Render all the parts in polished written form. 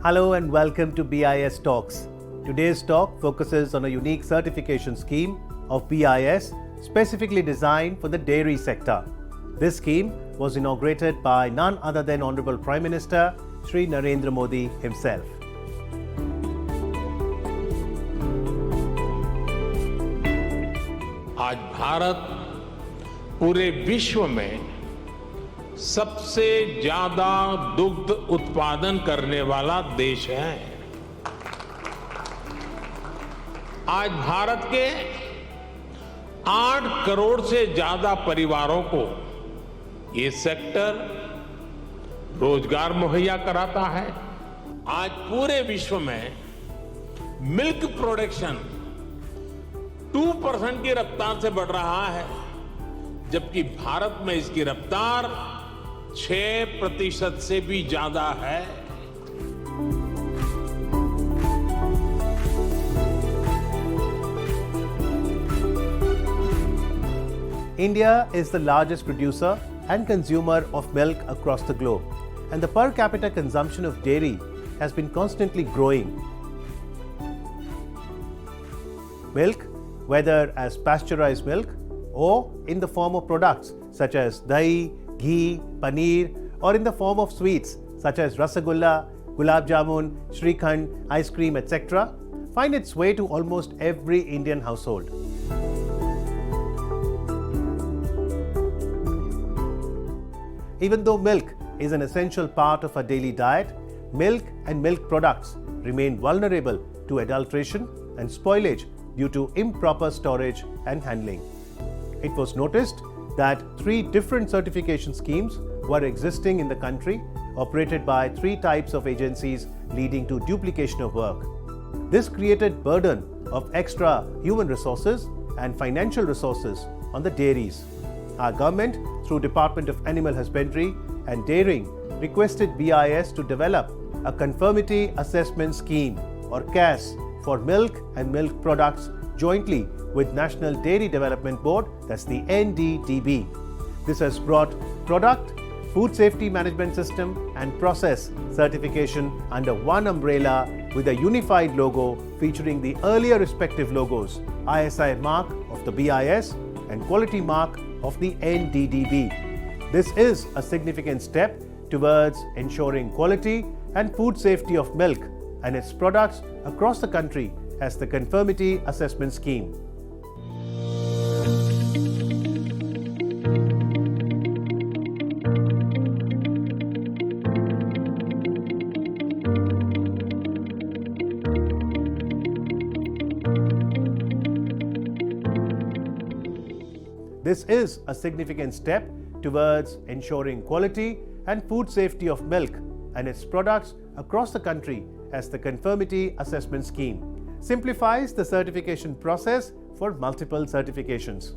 Hello and welcome to BIS Talks. Today's talk focuses on a unique certification scheme of BIS specifically designed for the dairy sector. This scheme was inaugurated by none other than Hon'ble Prime Minister Shri Narendra Modi himself. आज भारत पूरे विश्व में सबसे ज्यादा दुग्ध उत्पादन करने वाला देश है। आज भारत के 8 करोड़ से ज्यादा परिवारों को ये सेक्टर रोजगार मुहैया कराता है। आज पूरे विश्व में मिल्क प्रोडक्शन 2% की रफ्तार से बढ़ रहा है, जबकि भारत में इसकी रफ्तार 6% से भी ज्यादा है। India is the largest producer and consumer of milk across the globe, and the per capita consumption of dairy has been constantly growing. Milk, whether as pasteurized milk or in the form of products such as dahi, ghee, paneer, or in the form of sweets such as rasagulla, gulab jamun, shrikhand, ice cream, etc., find its way to almost every Indian household. Even though milk is an essential part of our daily diet, milk and milk products remain vulnerable to adulteration and spoilage due to improper storage and handling. It was noticed that 3 different certification schemes were existing in the country, operated by 3 types of agencies, leading to duplication of work. This created burden of extra human resources and financial resources on the dairies. Our government, through Department of Animal Husbandry and Dairying, requested BIS to develop a Conformity Assessment Scheme or CAS for milk and milk products jointly with National Dairy Development Board, that's the NDDB. This has brought product, food safety management system and process certification under one umbrella with a unified logo featuring the earlier respective logos, ISI mark of the BIS and quality mark of the NDDB. This is a significant step towards ensuring quality and food safety of milk and its products across the country as the Conformity Assessment Scheme. This is a significant step towards ensuring quality and food safety of milk and its products across the country as the Conformity Assessment Scheme. Simplifies the certification process for multiple certifications.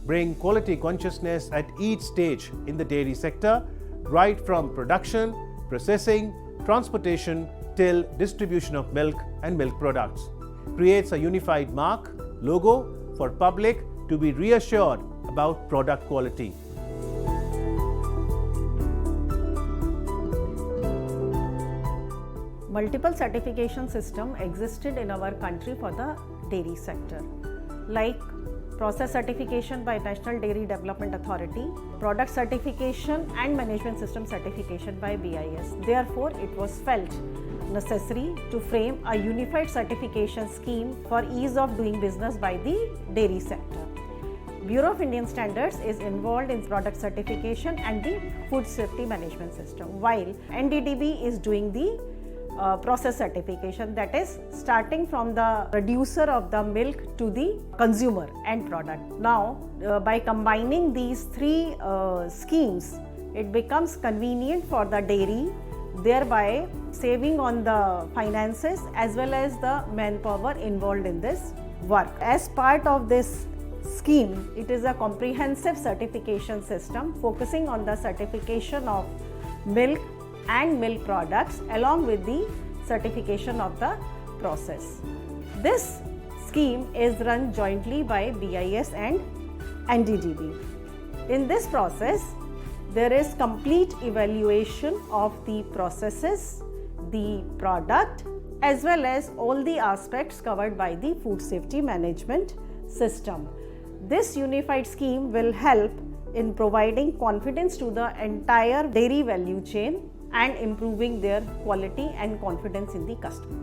Bring quality consciousness at each stage in the dairy sector, right from production, processing, transportation till distribution of milk and milk products. Creates a unified mark, logo for public to be reassured about product quality. Multiple certification system existed in our country for the dairy sector, like process certification by National Dairy Development Authority, product certification and management system certification by BIS. Therefore, it was felt necessary to frame a unified certification scheme for ease of doing business by the dairy sector. Bureau of Indian Standards is involved in product certification and the food safety management system, while NDDB is doing the process certification, that is starting from the producer of the milk to the consumer end product. Now, by combining these 3 schemes, it becomes convenient for the dairy, thereby saving on the finances as well as the manpower involved in this work. As part of this scheme, it is a comprehensive certification system focusing on the certification of milk and milk products along with the certification of the process. This scheme is run jointly by BIS and NDDB. In this process, there is complete evaluation of the processes, the product as well as all the aspects covered by the food safety management system. This unified scheme will help in providing confidence to the entire dairy value chain and improving their quality and confidence in the customer.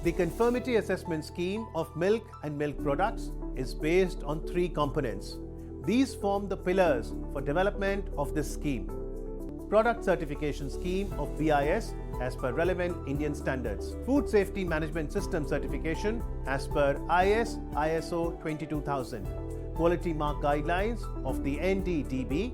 The Conformity Assessment Scheme of milk and milk products is based on 3 components. These form the pillars for development of this scheme. Product Certification Scheme of BIS as per relevant Indian standards. Food Safety Management System Certification as per ISO 22000. Quality Mark Guidelines of the NDDB.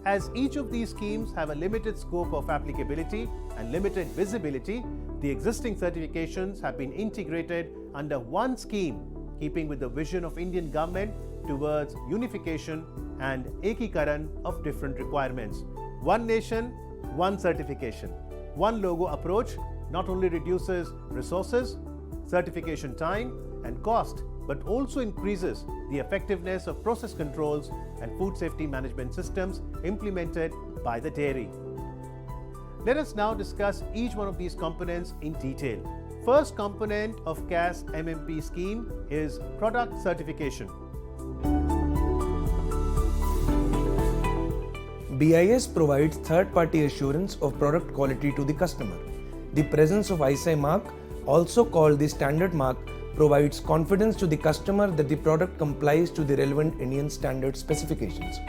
As each of these schemes have a limited scope of applicability and limited visibility, the existing certifications have been integrated under one scheme, keeping with the vision of Indian government towards unification and ekikaran of different requirements. One nation, one certification. One logo approach not only reduces resources, certification time and cost, but also increases the effectiveness of process controls and food safety management systems implemented by the dairy. Let us now discuss each one of these components in detail. First component of CAS MMP scheme is product certification. BIS provides third-party assurance of product quality to the customer. The presence of ISI mark, also called the standard mark, provides confidence to the customer that the product complies to the relevant Indian standard specifications.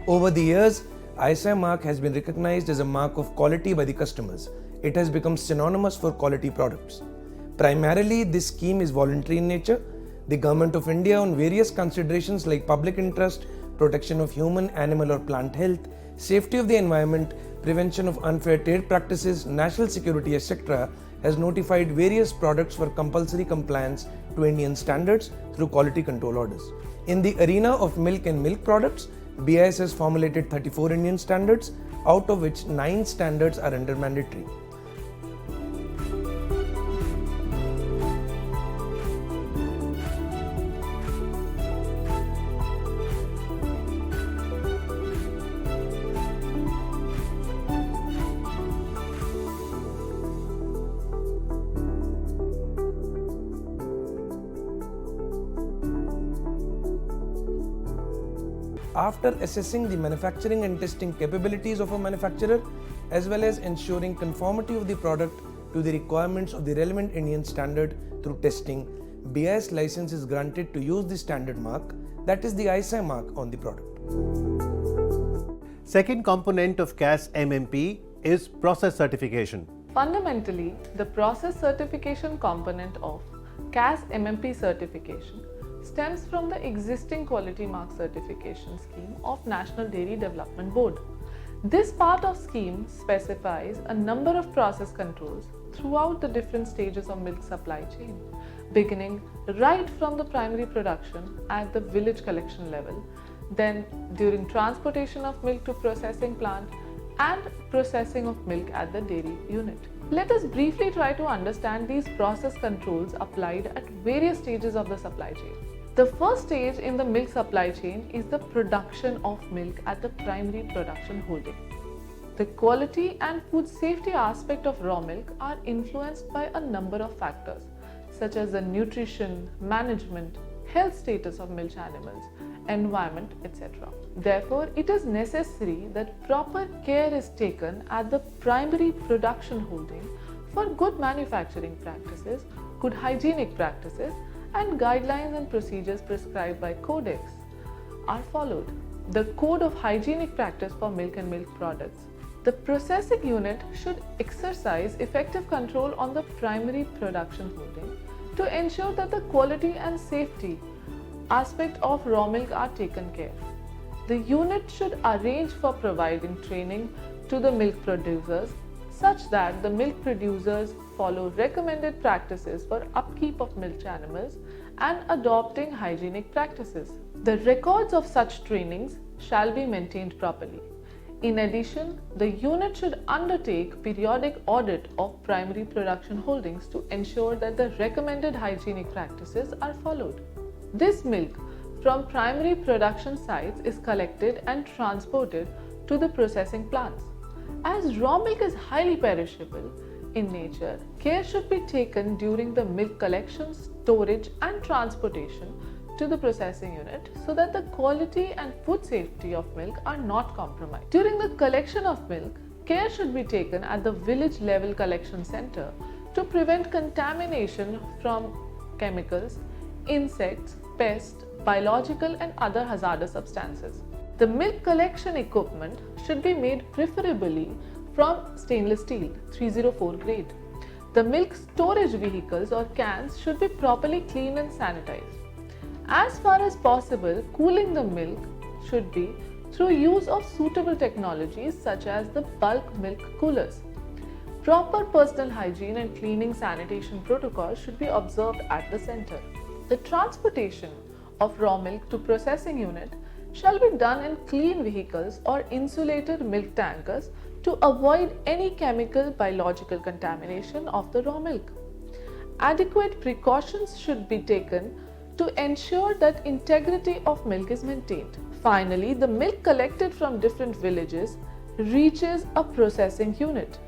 Over the years, ISI mark has been recognized as a mark of quality by the customers. It has become synonymous for quality products. Primarily, this scheme is voluntary in nature. The Government of India, on various considerations like public interest, protection of human, animal or plant health, safety of the environment, prevention of unfair trade practices, national security, etc., has notified various products for compulsory compliance to Indian standards through quality control orders. In the arena of milk and milk products, BIS has formulated 34 Indian standards, out of which 9 standards are under mandatory. After assessing the manufacturing and testing capabilities of a manufacturer, as well as ensuring conformity of the product to the requirements of the relevant Indian standard through testing, BIS license is granted to use the standard mark, that is the ISI mark, on the product. Second component of CAS MMP is process certification. Fundamentally, the process certification component of CAS MMP certification stems from the existing quality mark certification scheme of National Dairy Development Board. This part of scheme specifies a number of process controls throughout the different stages of milk supply chain, beginning right from the primary production at the village collection level, then during transportation of milk to processing plant and processing of milk at the dairy unit. Let us briefly try to understand these process controls applied at various stages of the supply chain. The first stage in the milk supply chain is the production of milk at the primary production holding. The quality and food safety aspect of raw milk are influenced by a number of factors such as the nutrition, management, health status of milk animals, environment, etc. Therefore, it is necessary that proper care is taken at the primary production holding for good manufacturing practices, good hygienic practices, and guidelines and procedures prescribed by Codex are followed. The Code of Hygienic Practice for Milk and Milk Products. The processing unit should exercise effective control on the primary production holding to ensure that the quality and safety aspect of raw milk are taken care. The unit should arrange for providing training to the milk producers such that the milk producers follow recommended practices for upkeep of milk animals and adopting hygienic practices. The records of such trainings shall be maintained properly. In addition, the unit should undertake periodic audit of primary production holdings to ensure that the recommended hygienic practices are followed. This milk from primary production sites is collected and transported to the processing plants. As raw milk is highly perishable in nature, care should be taken during the milk collection, storage and transportation to the processing unit so that the quality and food safety of milk are not compromised. During the collection of milk, care should be taken at the village level collection center to prevent contamination from chemicals, insects, pests, biological and other hazardous substances. The milk collection equipment should be made preferably from stainless steel 304 grade. The milk storage vehicles or cans should be properly cleaned and sanitized. As far as possible, cooling the milk should be through use of suitable technologies such as the bulk milk coolers. Proper personal hygiene and cleaning sanitation protocols should be observed at the center. The transportation of raw milk to processing unit shall be done in clean vehicles or insulated milk tankers to avoid any chemical biological contamination of the raw milk. Adequate precautions should be taken to ensure that integrity of milk is maintained. Finally, the milk collected from different villages reaches a processing unit.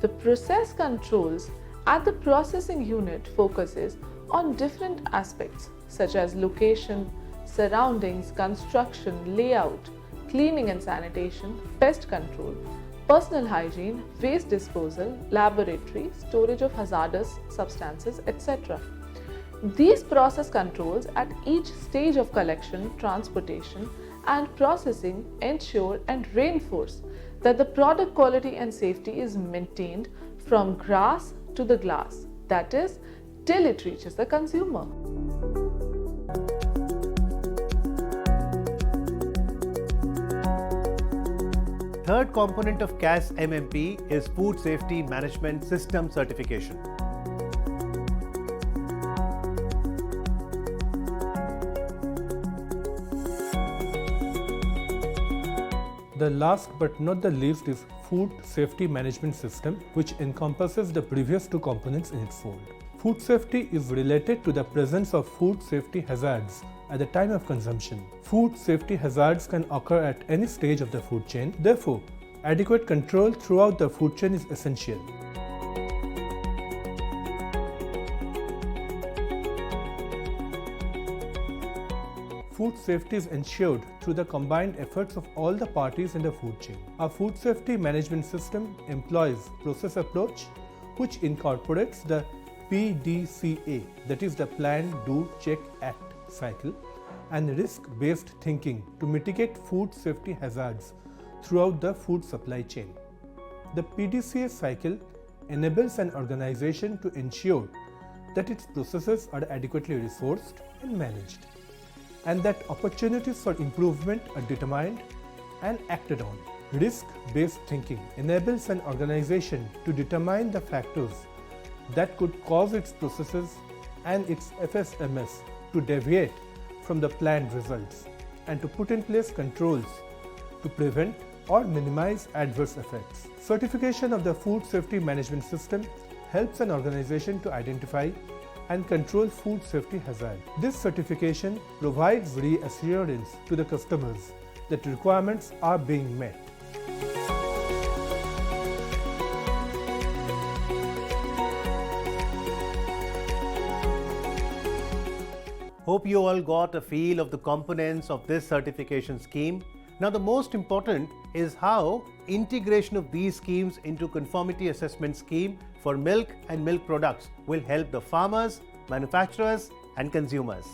The process controls at the processing unit focuses on different aspects such as location, surroundings, construction, layout, cleaning and sanitation, pest control, personal hygiene, waste disposal, laboratory, storage of hazardous substances, etc. These process controls at each stage of collection, transportation and processing ensure and reinforce that the product quality and safety is maintained from grass to the glass, that is, till it reaches the consumer. Third component of CAS MMP is Food Safety Management System certification. The last but not the least is Food Safety Management System, which encompasses the previous two components in its fold. Food safety is related to the presence of food safety hazards at the time of consumption. Food safety hazards can occur at any stage of the food chain. Therefore, adequate control throughout the food chain is essential. Food safety is ensured through the combined efforts of all the parties in the food chain. Our food safety management system employs process approach, which incorporates the PDCA, that is the Plan, Do, Check, Act cycle, and risk-based thinking to mitigate food safety hazards throughout the food supply chain. The PDCA cycle enables an organization to ensure that its processes are adequately resourced and managed, and that opportunities for improvement are determined and acted on. Risk-based thinking enables an organization to determine the factors that could cause its processes and its FSMS to deviate from the planned results, and to put in place controls to prevent or minimize adverse effects. Certification of the food safety management system helps an organization to identify and control food safety hazard. This certification provides reassurance to the customers that requirements are being met. Hope you all got a feel of the components of this certification scheme. Now the most important is how integration of these schemes into Conformity Assessment Scheme for milk and milk products will help the farmers, manufacturers and consumers.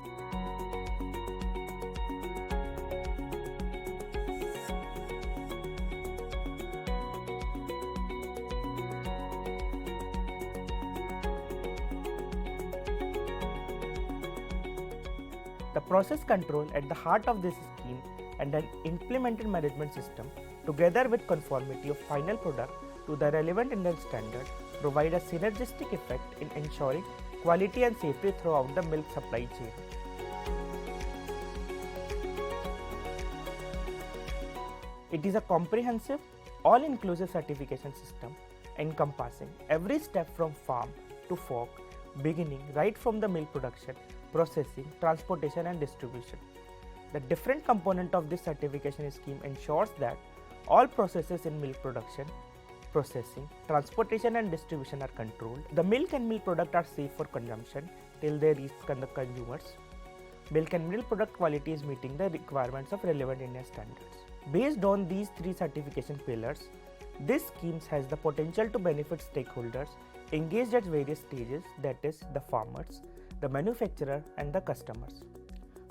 The process control at the heart of this scheme and an implemented management system, together with conformity of final product to the relevant Indian standard, provide a synergistic effect in ensuring quality and safety throughout the milk supply chain. It is a comprehensive, all-inclusive certification system encompassing every step from farm to fork, beginning right from the milk production, processing, transportation and distribution. The different component of this certification scheme ensures that all processes in milk production, processing, transportation and distribution are controlled. The milk and milk product are safe for consumption till they reach the consumers. Milk and milk product quality is meeting the requirements of relevant Indian standards. Based on these three certification pillars, this scheme has the potential to benefit stakeholders engaged at various stages, that is, the farmers, the manufacturer and the customers.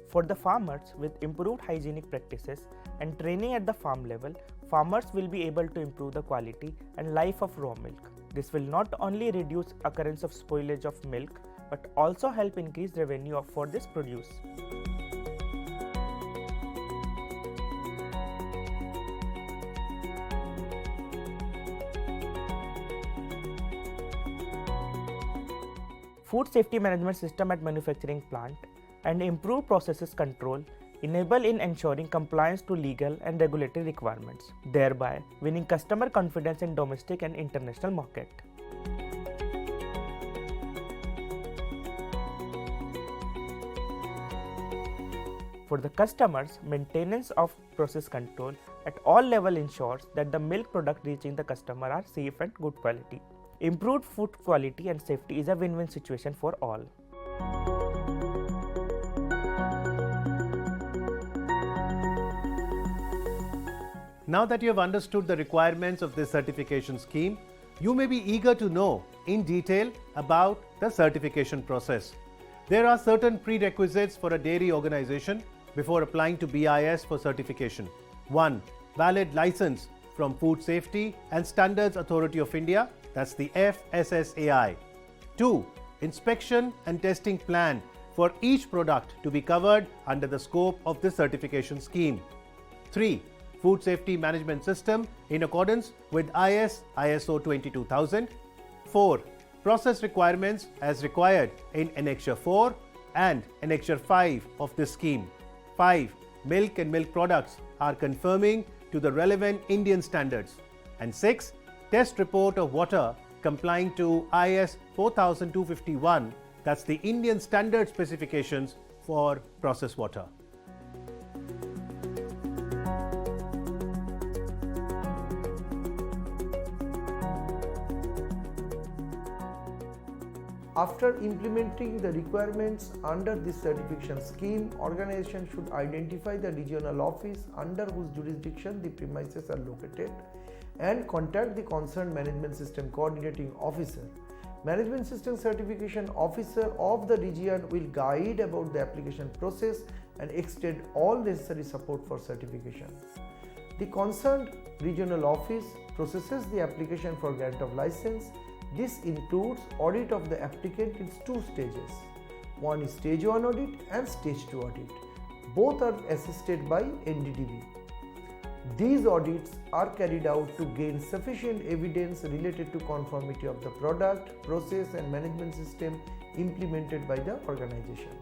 For the farmers, with improved hygienic practices and training at the farm level, farmers will be able to improve the quality and life of raw milk. This will not only reduce occurrence of spoilage of milk, but also help increase revenue for this produce. Food safety management system at manufacturing plant and improved processes control enable in ensuring compliance to legal and regulatory requirements, thereby winning customer confidence in domestic and international market. For the customers, maintenance of process control at all levels ensures that the milk product reaching the customer are safe and good quality. Improved food quality and safety is a win-win situation for all. Now that you have understood the requirements of this certification scheme, you may be eager to know in detail about the certification process. There are certain prerequisites for a dairy organization before applying to BIS for certification. 1. Valid license from Food Safety and Standards Authority of India, that's the FSSAI. 2. Inspection and testing plan for each product to be covered under the scope of this certification scheme. 3. Food Safety Management System in accordance with ISO 22000. 4. Process requirements as required in Annexure 4 and Annexure 5 of this scheme. 5. Milk and milk products are conforming to the relevant Indian standards. And 6. Test report of water complying to IS 4251, that's the Indian standard specifications for processed water. After implementing the requirements under this certification scheme, organization should identify the regional office under whose jurisdiction the premises are located and contact the concerned management system coordinating officer. Management system certification officer of the region will guide about the application process and extend all necessary support for certification. The concerned regional office processes the application for grant of license. This includes audit of the applicant in 2 stages. One is stage 1 audit and stage 2 audit. Both are assisted by NDDB. These audits are carried out to gain sufficient evidence related to conformity of the product, process and management system implemented by the organization.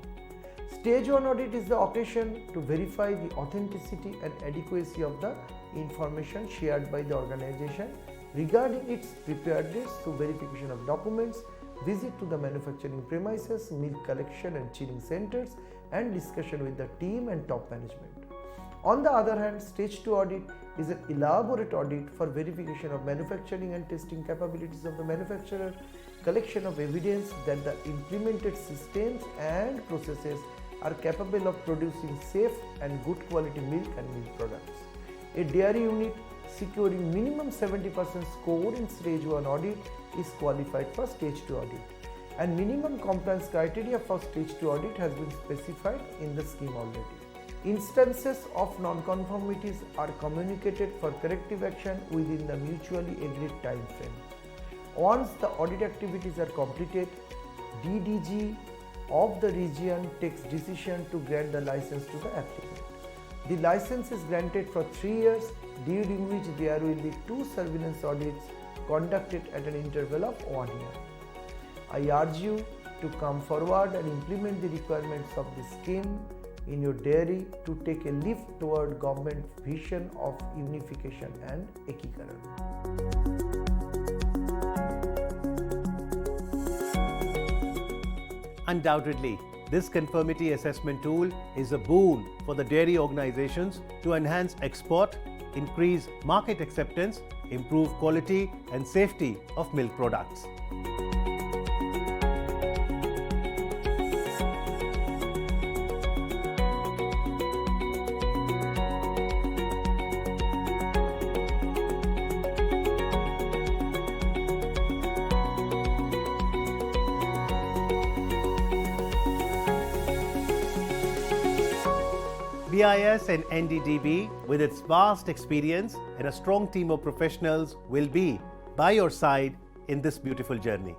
Stage 1 audit is the occasion to verify the authenticity and adequacy of the information shared by the organization regarding its preparedness through verification of documents, visit to the manufacturing premises, milk collection and chilling centers, and discussion with the team and top management. On the other hand, stage 2 audit is an elaborate audit for verification of manufacturing and testing capabilities of the manufacturer, collection of evidence that the implemented systems and processes are capable of producing safe and good quality milk and milk products. A dairy unit securing minimum 70% score in stage 1 audit is qualified for stage 2 audit, and minimum compliance criteria for stage 2 audit has been specified in the scheme already. Instances of non-conformities are communicated for corrective action within the mutually agreed time frame. Once the audit activities are completed, DDG of the region takes decision to grant the license to the applicant. The license is granted for 3 years, during which there will be 2 surveillance audits conducted at an interval of 1 year. I urge you to come forward and implement the requirements of this scheme in your dairy to take a leap toward government vision of unification and ekikaran. Undoubtedly, this conformity assessment tool is a boon for the dairy organizations to enhance export, increase market acceptance, improve quality and safety of milk products. BIS and NDDB, with its vast experience and a strong team of professionals, will be by your side in this beautiful journey.